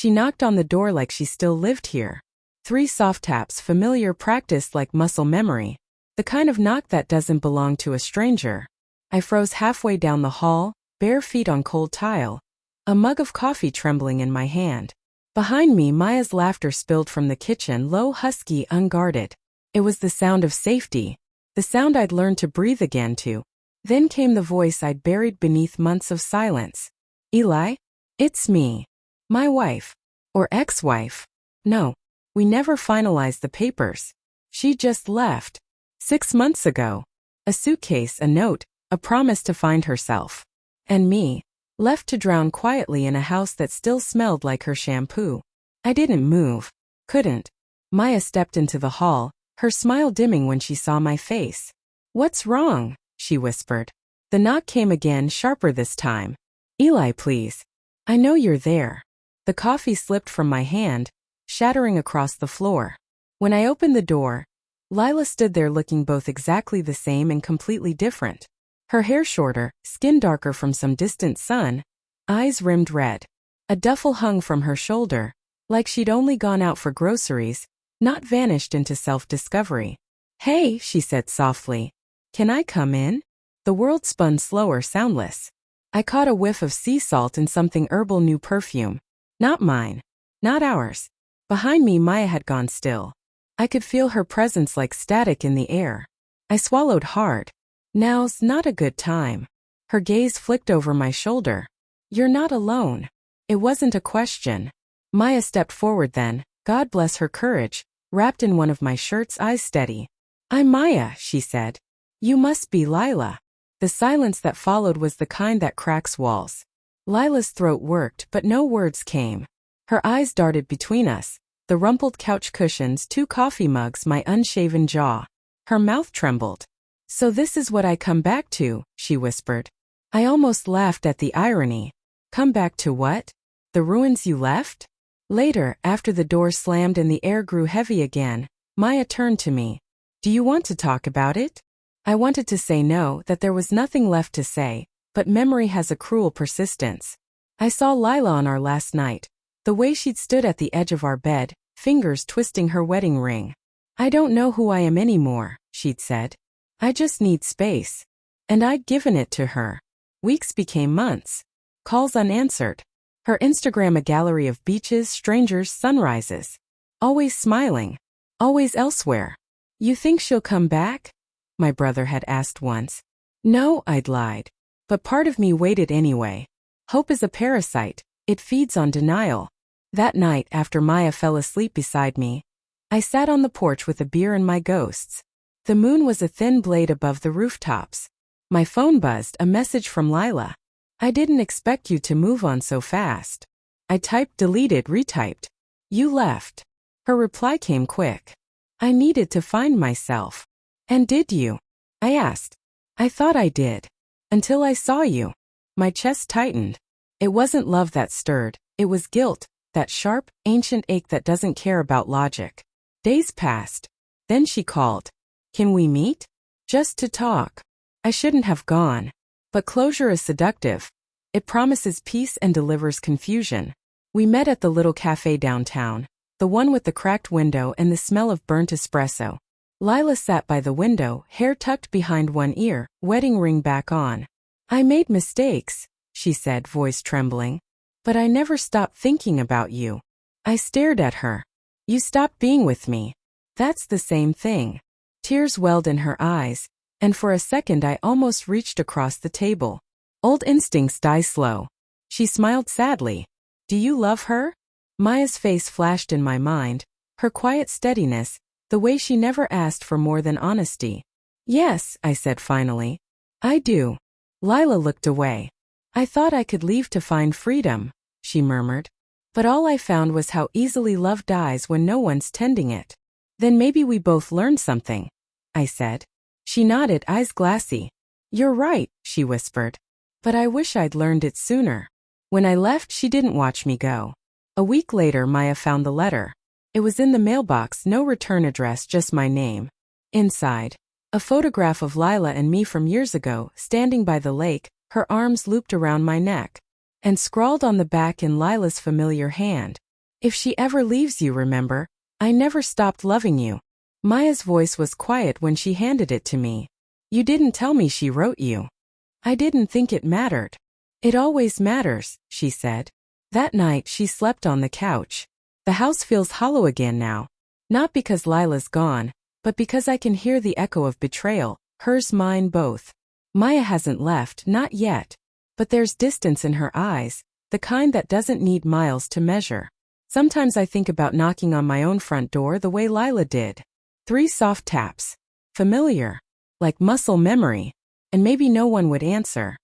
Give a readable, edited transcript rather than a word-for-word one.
She knocked on the door like she still lived here. 3 soft taps, familiar practice like muscle memory. The kind of knock that doesn't belong to a stranger. I froze halfway down the hall, bare feet on cold tile. A mug of coffee trembling in my hand. Behind me, Maya's laughter spilled from the kitchen, low, husky, unguarded. It was the sound of safety. The sound I'd learned to breathe again to. Then came the voice I'd buried beneath months of silence. Eli? It's me. My wife. Or ex-wife. No. We never finalized the papers. She just left. 6 months ago. A suitcase, a note, a promise to find herself. And me. Left to drown quietly in a house that still smelled like her shampoo. I didn't move. Couldn't. Maya stepped into the hall, her smile dimming when she saw my face. What's wrong? She whispered. The knock came again, sharper this time. Eli, please. I know you're there. The coffee slipped from my hand, shattering across the floor. When I opened the door, Lila stood there looking both exactly the same and completely different. Her hair shorter, skin darker from some distant sun, eyes rimmed red. A duffel hung from her shoulder, like she'd only gone out for groceries, not vanished into self-discovery. Hey, she said softly. Can I come in? The world spun slower, soundless. I caught a whiff of sea salt and something herbal, new perfume. Not mine. Not ours. Behind me, Maya had gone still. I could feel her presence like static in the air. I swallowed hard. Now's not a good time. Her gaze flicked over my shoulder. You're not alone. It wasn't a question. Maya stepped forward then, God bless her courage, wrapped in one of my shirts, eyes steady. I'm Maya, she said. You must be Lila. The silence that followed was the kind that cracks walls. Lila's throat worked, but no words came. Her eyes darted between us, the rumpled couch cushions, 2 coffee mugs, my unshaven jaw. Her mouth trembled. So this is what I come back to, she whispered. I almost laughed at the irony. Come back to what? The ruins you left? Later, after the door slammed and the air grew heavy again, Maya turned to me. Do you want to talk about it? I wanted to say no, that there was nothing left to say, but memory has a cruel persistence. I saw Lila on our last night, the way she'd stood at the edge of our bed, fingers twisting her wedding ring. I don't know who I am anymore, she'd said. I just need space. And I'd given it to her. Weeks became months. Calls unanswered. Her Instagram a gallery of beaches, strangers, sunrises. Always smiling. Always elsewhere. You think she'll come back? My brother had asked once. No, I'd lied. But part of me waited anyway. Hope is a parasite. It feeds on denial. That night, after Maya fell asleep beside me, I sat on the porch with a beer and my ghosts. The moon was a thin blade above the rooftops. My phone buzzed, a message from Lila. I didn't expect you to move on so fast. I typed, deleted, retyped. You left. Her reply came quick. I needed to find myself. And did you? I asked. I thought I did. Until I saw you. My chest tightened. It wasn't love that stirred, it was guilt, that sharp, ancient ache that doesn't care about logic. Days passed. Then she called. Can we meet? Just to talk. I shouldn't have gone. But closure is seductive. It promises peace and delivers confusion. We met at the little cafe downtown, the one with the cracked window and the smell of burnt espresso. Lila sat by the window, hair tucked behind one ear, wedding ring back on. I made mistakes, she said, voice trembling. But I never stopped thinking about you. I stared at her. You stopped being with me. That's the same thing. Tears welled in her eyes, and for a second I almost reached across the table. Old instincts die slow. She smiled sadly. Do you love her? Maya's face flashed in my mind, her quiet steadiness, the way she never asked for more than honesty. Yes, I said finally. I do. Lila looked away. I thought I could leave to find freedom, she murmured. But all I found was how easily love dies when no one's tending it. Then maybe we both learned something, I said. She nodded, eyes glassy. You're right, she whispered. But I wish I'd learned it sooner. When I left, she didn't watch me go. A week later, Maya found the letter. It was in the mailbox, no return address, just my name. Inside, a photograph of Lila and me from years ago, standing by the lake, her arms looped around my neck. And scrawled on the back in Lila's familiar hand, If she ever leaves you, remember, I never stopped loving you. Maya's voice was quiet when she handed it to me. You didn't tell me she wrote you. I didn't think it mattered. It always matters, she said. That night she slept on the couch. The house feels hollow again now. Not because Lila's gone, but because I can hear the echo of betrayal, hers, mine, both. Maya hasn't left, not yet. But there's distance in her eyes, the kind that doesn't need miles to measure. Sometimes I think about knocking on my own front door the way Lila did. 3 soft taps. Familiar. Like muscle memory. And maybe no one would answer.